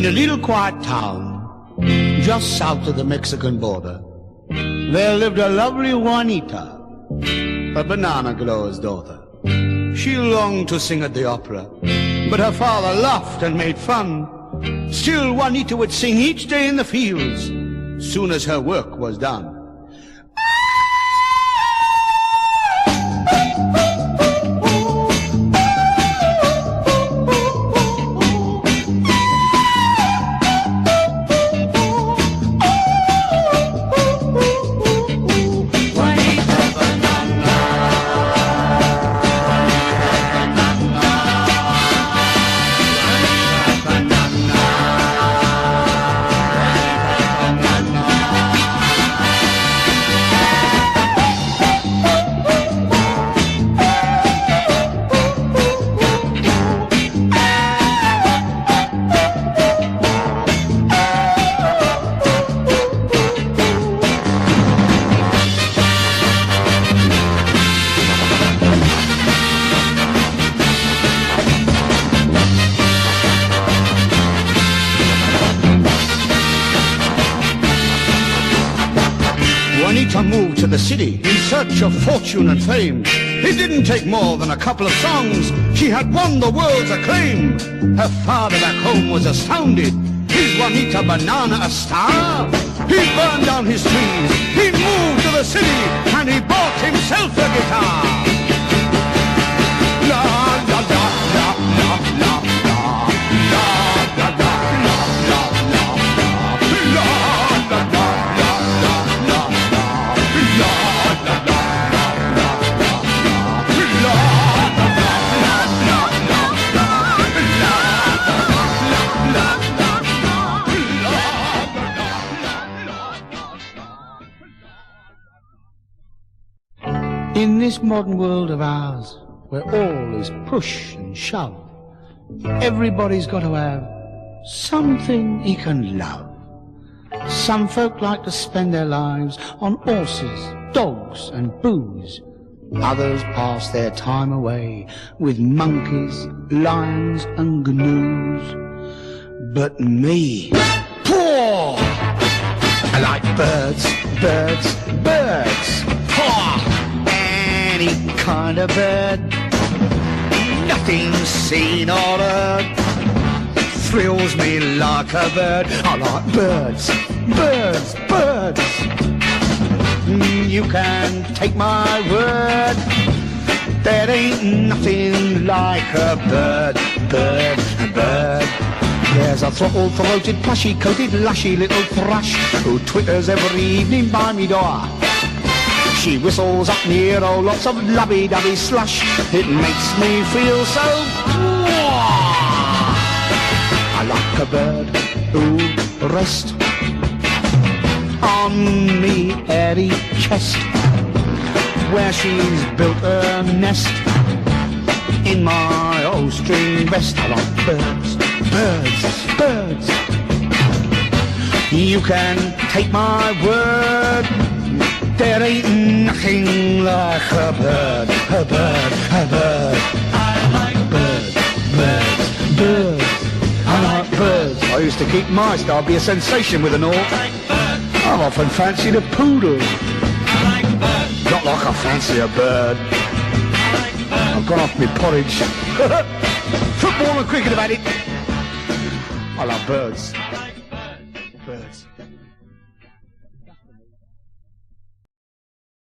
In a little quiet town, just south of the Mexican border, there lived a lovely Juanita, a banana grower's daughter. She longed to sing at the opera, but her father laughed and made fun. Still, Juanita would sing each day in the fields, soon as her work was done. Moved to the city in search of fortune and fame. It didn't take more than a couple of songs. She had won the world's acclaim. Her father back home was astounded. Is Juanita Banana a star? He burned down his trees. He moved to the city and he bought himself a guitar. La la la la la la la la la la la la la la. In this modern world of ours, where all is push and shove, everybody's got to have something he can love. Some folk like to spend their lives on horses, dogs and booze. Others pass their time away with monkeys, lions and gnus. But me, poor! I like birds, birds, birds. Poor! Any kind of bird. Nothing seen or heard thrills me like a bird. I like birds, birds, birds. You can take my word, there ain't nothing like a bird, bird, bird. There's a throttle-throated, plushy-coated, lushy little thrush who twitters every evening by me door. She whistles up near oh lots of lovey-dovey slush. It makes me feel so poor. I like a bird who rests on me airy chest, where she's built a nest in my old string vest. I like birds, birds, birds. You can take my word, there ain't nothing like a bird, a bird, a bird. I like birds, birds, birds. I like birds. I used to keep mice, I'd be a sensation with an orc. I've often fancied a poodle. Not like I fancy a bird. I've gone off my porridge. Football and cricket have had it. I love birds. Birds.